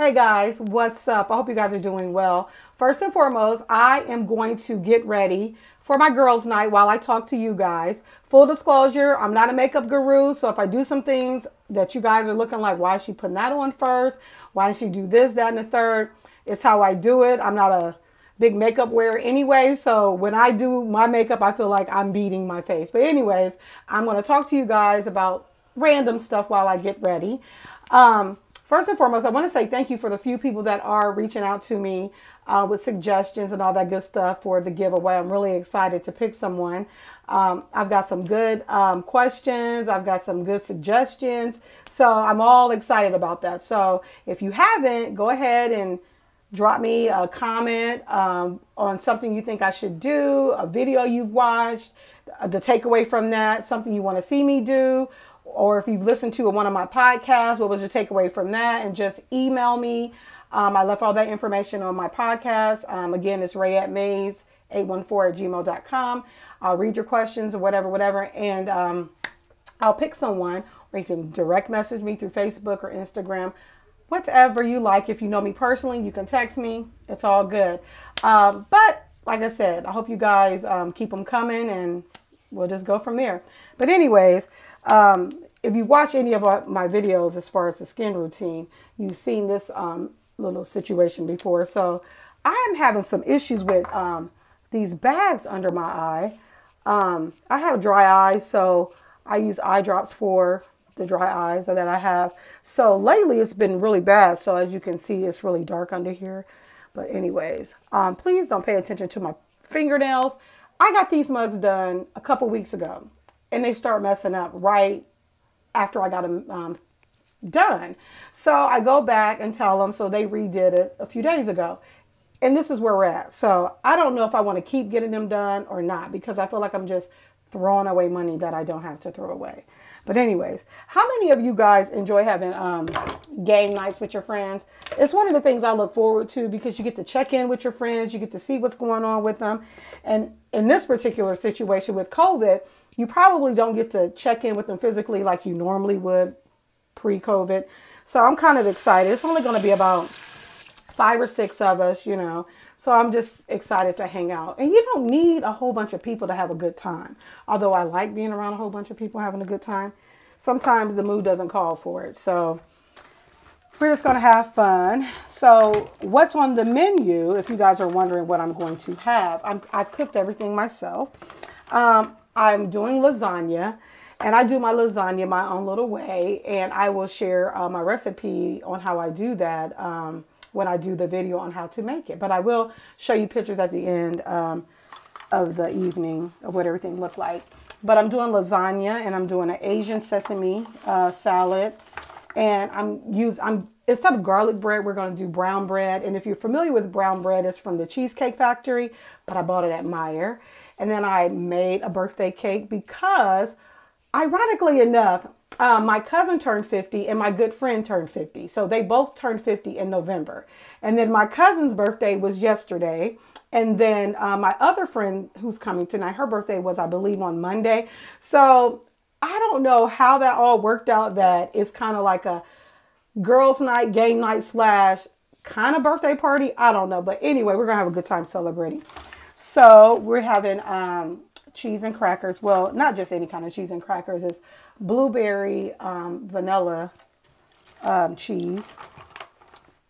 Hey guys, what's up? I hope you guys are doing well. First and foremost, I am going to get ready for my girls' night while I talk to you guys. Full disclosure, I'm not a makeup guru, so if I do some things that you guys are looking like, why is she putting that on first? Why did she do this, that, and the third? It's how I do it. I'm not a big makeup wearer anyway, so when I do my makeup, I feel like I'm beating my face. But anyways, I'm going to talk to you guys about random stuff while I get ready. First and foremost, I want to say thank you for the few people that are reaching out to me with suggestions and all that good stuff for the giveaway. I'm really excited to pick someone. I've got some good questions. I've got some good suggestions. So I'm all excited about that. So if you haven't, go ahead and drop me a comment on something you think I should do, a video you've watched, the takeaway from that, something you want to see me do. Or if you've listened to one of my podcasts, what was your takeaway from that? And just email me. I left all that information on my podcast. Again, it's rayatmays814@gmail.com. I'll read your questions or whatever. And I'll pick someone, or you can direct message me through Facebook or Instagram, whatever you like. If you know me personally, you can text me. It's all good. But like I said, I hope you guys keep them coming and we'll just go from there. But anyways, if you watch any of my videos as far as the skin routine, you've seen this little situation before. So I am having some issues with these bags under my eye. I have dry eyes, so I use eye drops for the dry eyes that I have. So lately it's been really bad. So as you can see, it's really dark under here. But anyways, please don't pay attention to my fingernails. I got these mugs done a couple weeks ago, and they start messing up right after I got them done. So I go back and tell them, so they redid it a few days ago. And this is where we're at. So I don't know if I want to keep getting them done or not, because I feel like I'm just throwing away money that I don't have to throw away. But anyways, how many of you guys enjoy having game nights with your friends? It's one of the things I look forward to, because you get to check in with your friends. You get to see what's going on with them. And in this particular situation with COVID, you probably don't get to check in with them physically like you normally would pre-COVID. So I'm kind of excited. It's only going to be about 5 or 6 of us, you know. So I'm just excited to hang out. And you don't need a whole bunch of people to have a good time. Although I like being around a whole bunch of people having a good time, sometimes the mood doesn't call for it. So we're just going to have fun. So what's on the menu, if you guys are wondering what I'm going to have, I've cooked everything myself. I'm doing lasagna, and I do my lasagna my own little way. And I will share my recipe on how I do that when I do the video on how to make it. But I will show you pictures at the end of the evening of what everything looked like. But I'm doing lasagna, and I'm doing an Asian sesame salad. And I'm instead of garlic bread, we're going to do brown bread. And if you're familiar with brown bread, it's from the Cheesecake Factory, but I bought it at Meijer. And then I made a birthday cake because, ironically enough, my cousin turned 50 and my good friend turned 50. So they both turned 50 in November. And then my cousin's birthday was yesterday. And then my other friend who's coming tonight, her birthday was, I believe, on Monday. So I don't know how that all worked out, that it's kind of like a girls' night, game night / kind of birthday party. I don't know. But anyway, we're going to have a good time celebrating. So we're having cheese and crackers. Well, not just any kind of cheese and crackers. It's blueberry vanilla cheese.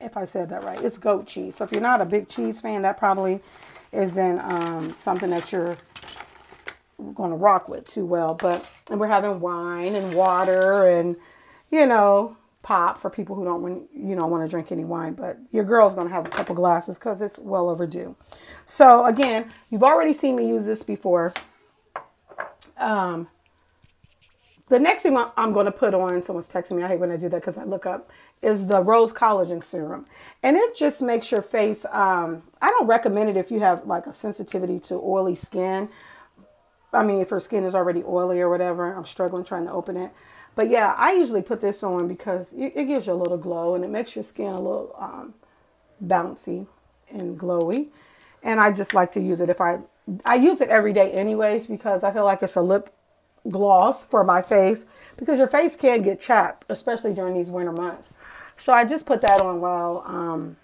If I said that right. It's goat cheese. So if you're not a big cheese fan, that probably isn't something that you're going to rock with too well. And we're having wine and water and, you know, pop for people who don't want to drink any wine. But your girl's going to have a couple glasses because it's well overdue. So again, you've already seen me use this before. The next thing I'm going to put on, someone's texting me, I hate when I do that because I look up, is the Rose Collagen Serum. And it just makes your face, I don't recommend it if you have like a sensitivity to oily skin. I mean, if your skin is already oily or whatever. I'm struggling trying to open it. But yeah, I usually put this on because it gives you a little glow, and it makes your skin a little bouncy and glowy. And I just like to use it if I use it every day anyways, because I feel like it's a lip gloss for my face, because your face can get chapped, especially during these winter months. So I just put that on while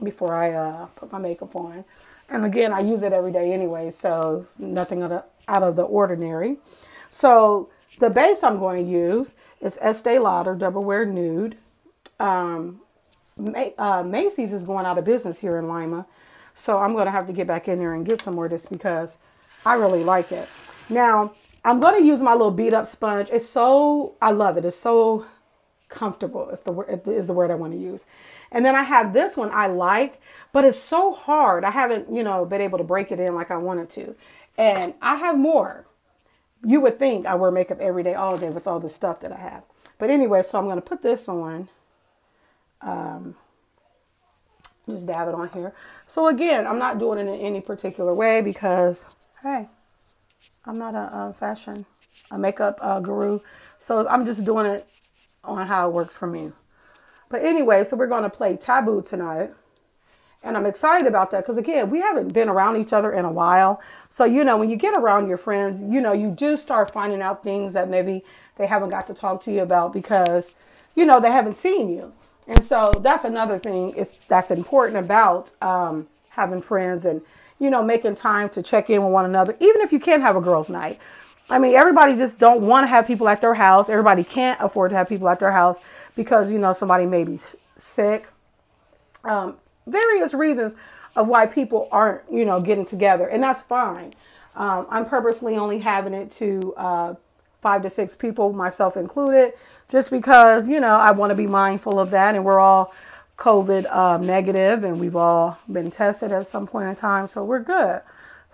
before I put my makeup on. And again, I use it every day anyway, so it's nothing out of the ordinary. So the base I'm going to use is Estee Lauder Double Wear Nude. Macy's is going out of business here in Lima. So I'm going to have to get back in there and get some more of this because I really like it. Now, I'm going to use my little beat up sponge. I love it. It's so comfortable, if is the word I want to use. And then I have this one I like, but it's so hard. I haven't, been able to break it in like I wanted to. And I have more. You would think I wear makeup every day, all day with all the stuff that I have. But anyway, so I'm going to put this on. Just dab it on here. So again, I'm not doing it in any particular way because, hey, I'm not a makeup guru. So I'm just doing it on how it works for me. But anyway, so we're going to play Taboo tonight. And I'm excited about that because, again, we haven't been around each other in a while. So, when you get around your friends, you do start finding out things that maybe they haven't got to talk to you about because, they haven't seen you. And so that's another thing that's important about having friends and, making time to check in with one another, even if you can't have a girls' night. I mean, everybody just don't want to have people at their house. Everybody can't afford to have people at their house because, somebody may be sick. Various reasons of why people aren't, getting together. And that's fine. I'm purposely only having it to 5 to 6 people, myself included, just because, I want to be mindful of that. And we're all COVID negative and we've all been tested at some point in time. So we're good.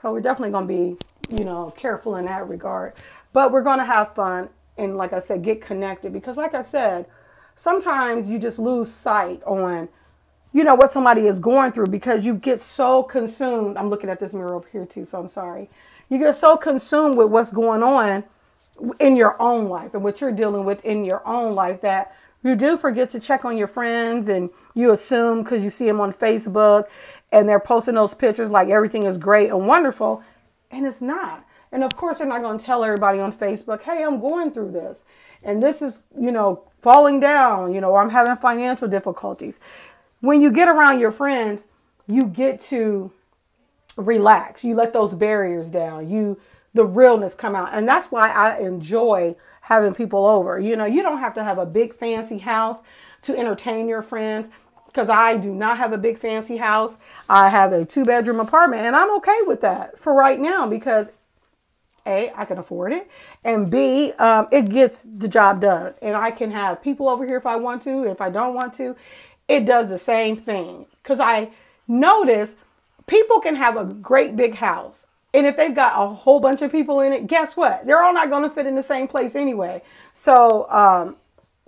So we're definitely going to be, careful in that regard. But we're going to have fun. And like I said, get connected because like I said, sometimes you just lose sight on what somebody is going through because you get so consumed. I'm looking at this mirror over here too, so I'm sorry. You get so consumed with what's going on in your own life and what you're dealing with in your own life that you do forget to check on your friends and you assume because you see them on Facebook and they're posting those pictures like everything is great and wonderful, and it's not. And of course, they're not going to tell everybody on Facebook, hey, I'm going through this and this is, falling down, or I'm having financial difficulties. When you get around your friends, you get to relax. You let those barriers down. The realness come out. And that's why I enjoy having people over. You don't have to have a big fancy house to entertain your friends because I do not have a big fancy house. I have a 2-bedroom apartment and I'm okay with that for right now because A, I can afford it. And B, it gets the job done. And I can have people over here if I want to. If I don't want to, it does the same thing because I notice people can have a great big house. And if they've got a whole bunch of people in it, guess what? They're all not going to fit in the same place anyway. So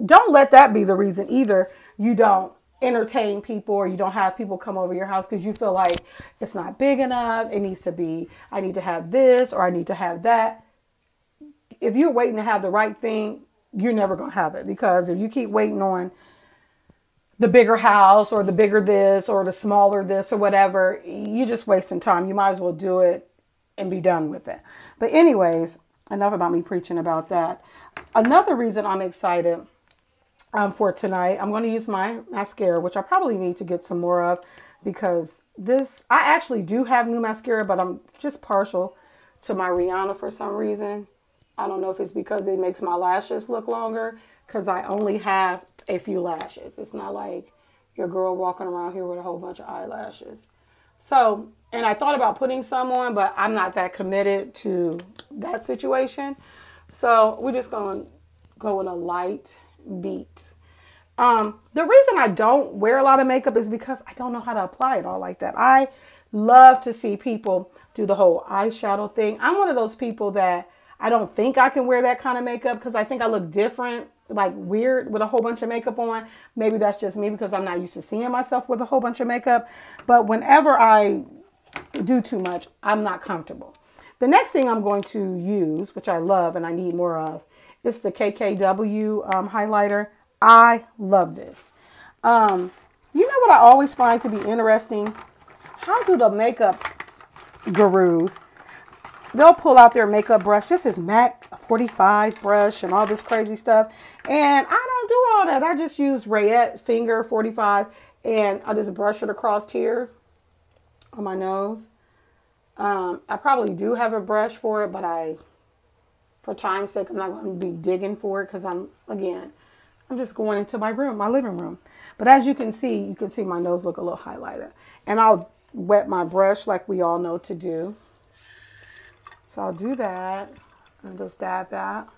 don't let that be the reason either. You don't entertain people or you don't have people come over your house because you feel like it's not big enough. It needs to be, I need to have this or I need to have that. If you're waiting to have the right thing, you're never going to have it because if you keep waiting on the bigger house or the bigger this or the smaller this or whatever, you're just wasting time. You might as well do it and be done with it. But anyways, enough about me preaching about that. Another reason I'm excited for tonight, I'm going to use my mascara, which I probably need to get some more of because I actually do have new mascara, but I'm just partial to my Rihanna for some reason. I don't know if it's because it makes my lashes look longer because I only have a few lashes. It's not like your girl walking around here with a whole bunch of eyelashes. So, and I thought about putting some on, but I'm not that committed to that situation. So we're just going to go with a light beat. The reason I don't wear a lot of makeup is because I don't know how to apply it all like that. I love to see people do the whole eyeshadow thing. I'm one of those people that I don't think I can wear that kind of makeup because I think I look different, like weird with a whole bunch of makeup on. Maybe that's just me because I'm not used to seeing myself with a whole bunch of makeup. But whenever I do too much, I'm not comfortable. The next thing I'm going to use, which I love and I need more of, is the KKW highlighter. I love this. You know what I always find to be interesting? How do the makeup gurus they'll pull out their makeup brush. This is MAC 45 brush and all this crazy stuff. And I don't do all that. I just use Rayette Finger 45 and I just brush it across here on my nose. I probably do have a brush for it, but for time's sake, I'm not going to be digging for it because I'm just going into my room, my living room. But as you can see my nose look a little highlighted. And I'll wet my brush like we all know to do. So I'll do that and just dab that.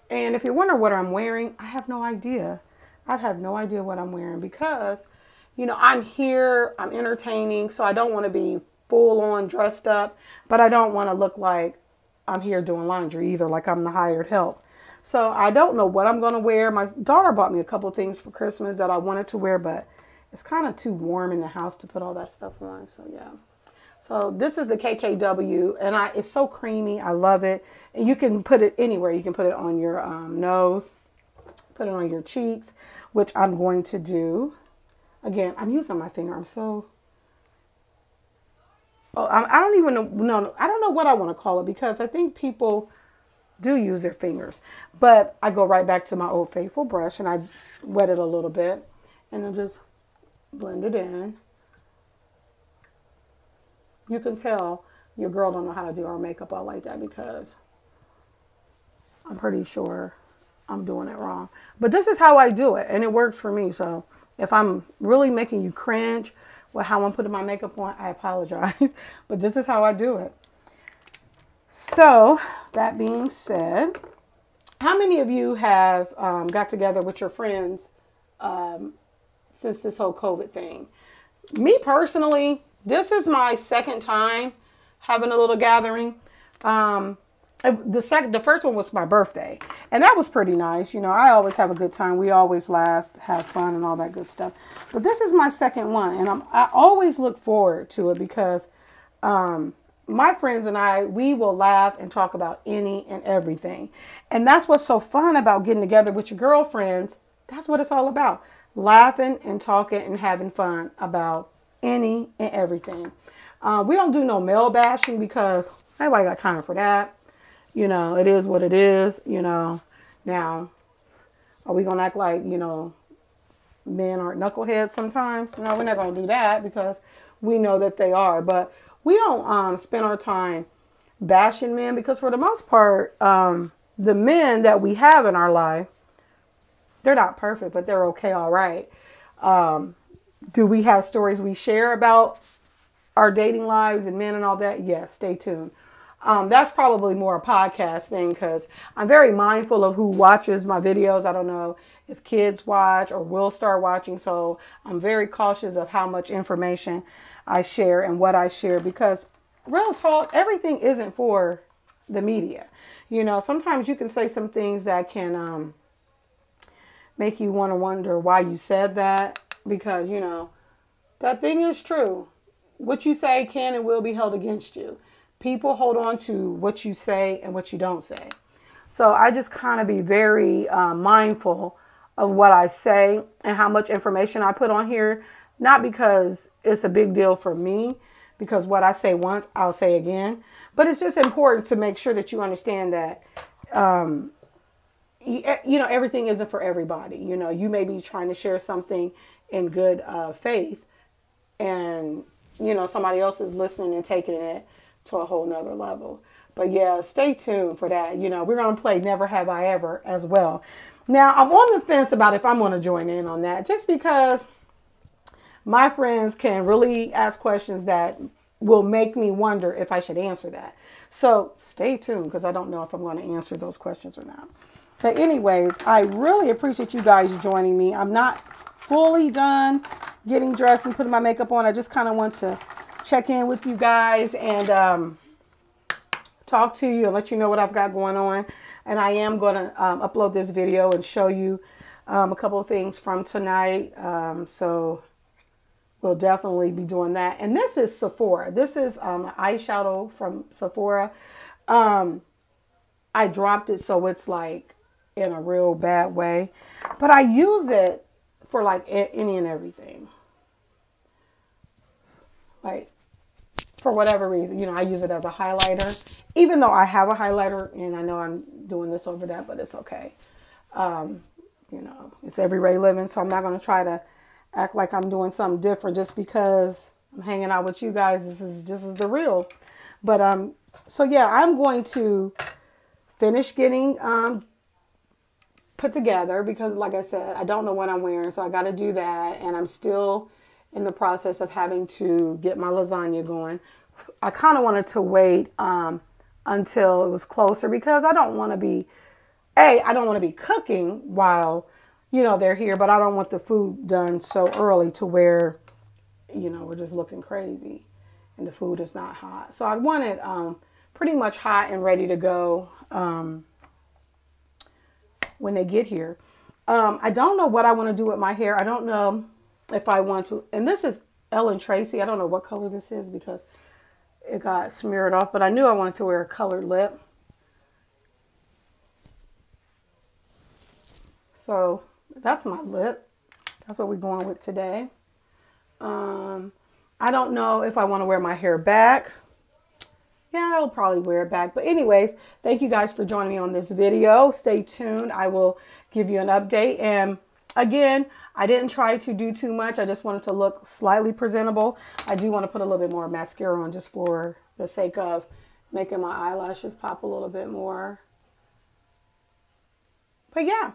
And if you're wondering what I'm wearing, I have no idea. I'd have no idea what I'm wearing because, you know, I'm here, I'm entertaining, so I don't want to be full on dressed up, but I don't want to look like I'm here doing laundry either, like I'm the hired help. So I don't know what I'm going to wear. My daughter bought me a couple things for Christmas that I wanted to wear, but it's kind of too warm in the house to put all that stuff on. So yeah. So this is the KKW and it's so creamy. I love it. And you can put it anywhere. You can put it on your nose, put it on your cheeks, which I'm going to do. Again, I'm using my finger. I don't even know. I don't know what I want to call it because I think people do use their fingers. But I go right back to my Old Faithful brush and I wet it a little bit and then just blend it in. You can tell your girl don't know how to do her makeup all like that because I'm pretty sure I'm doing it wrong. But this is how I do it and it works for me. So if I'm really making you cringe with how I'm putting my makeup on, I apologize. But this is how I do it. So that being said, how many of you have got together with your friends since this whole COVID thing? Me personally, this is my second time having a little gathering. The first one was my birthday, and that was pretty nice. You know, I always have a good time. We always laugh, have fun, and all that good stuff. But this is my second one, and I always look forward to it because my friends and we will laugh and talk about any and everything. And that's what's so fun about getting together with your girlfriends. That's what it's all about. Laughing and talking and having fun about any and everything. We don't do no male bashing because nobody got time for that. You know, it is what it is, you know. Now, are we going to act like, you know, men aren't knuckleheads sometimes? No, we're not going to do that because we know that they are. But we don't spend our time bashing men because for the most part, the men that we have in our life, they're not perfect, but they're okay, all right. Do we have stories we share about our dating lives and men and all that? Yes, stay tuned. That's probably more a podcast thing because I'm very mindful of who watches my videos. I don't know if kids watch or will start watching. So I'm very cautious of how much information I share and what I share because real talk, everything isn't for the media. You know, sometimes you can say some things that can make you want to wonder why you said that because, you know, that thing is true. What you say can and will be held against you. People hold on to what you say and what you don't say. So I just kind of be very mindful of what I say and how much information I put on here. Not because it's a big deal for me, because what I say once, I'll say again. But it's just important to make sure that you understand that, you know, everything isn't for everybody. You know, you may be trying to share something in good faith and, you know, somebody else is listening and taking it to a whole nother level. But yeah, stay tuned for that. You know, we're going to play Never Have I Ever as well. Now, I'm on the fence about if I'm going to join in on that just because my friends can really ask questions that will make me wonder if I should answer that. So stay tuned because I don't know if I'm going to answer those questions or not. But anyways, I really appreciate you guys joining me. I'm not fully done getting dressed and putting my makeup on. I just kind of want to check in with you guys and talk to you and let you know what I've got going on. And I am going to upload this video and show you a couple of things from tonight. So we'll definitely be doing that. And this is Sephora. This is an eyeshadow from Sephora. I dropped it so it's like in a real bad way. But I use it for like any and everything. Like for whatever reason, you know, I use it as a highlighter, even though I have a highlighter and I know I'm doing this over that, but it's okay. You know, it's everyday living. So I'm not going to try to act like I'm doing something different just because I'm hanging out with you guys. This is the real. But, so yeah, I'm going to finish getting, put together because like I said, I don't know what I'm wearing. So I got to do that. And I'm still in the process of having to get my lasagna going. I kind of wanted to wait until it was closer because I don't want to be, I don't want to be cooking while, you know, they're here, but I don't want the food done so early to where, you know, we're just looking crazy and the food is not hot. So I want it pretty much hot and ready to go when they get here. I don't know what I want to do with my hair. I don't know if I want to, and this is Ellen Tracy. I don't know what color this is because it got smeared off, but I knew I wanted to wear a colored lip. So that's my lip. That's what we're going with today. I don't know if I want to wear my hair back. Yeah, I'll probably wear it back. But anyways, thank you guys for joining me on this video. Stay tuned. I will give you an update. And again, I didn't try to do too much. I just wanted to look slightly presentable. I do want to put a little bit more mascara on just for the sake of making my eyelashes pop a little bit more. But yeah.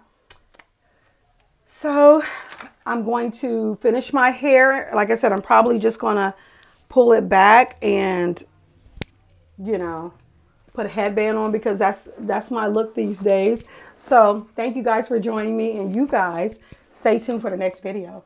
So I'm going to finish my hair. Like I said, I'm probably just going to pull it back and, you know, put a headband on because that's my look these days. So thank you guys for joining me, and you guys stay tuned for the next video.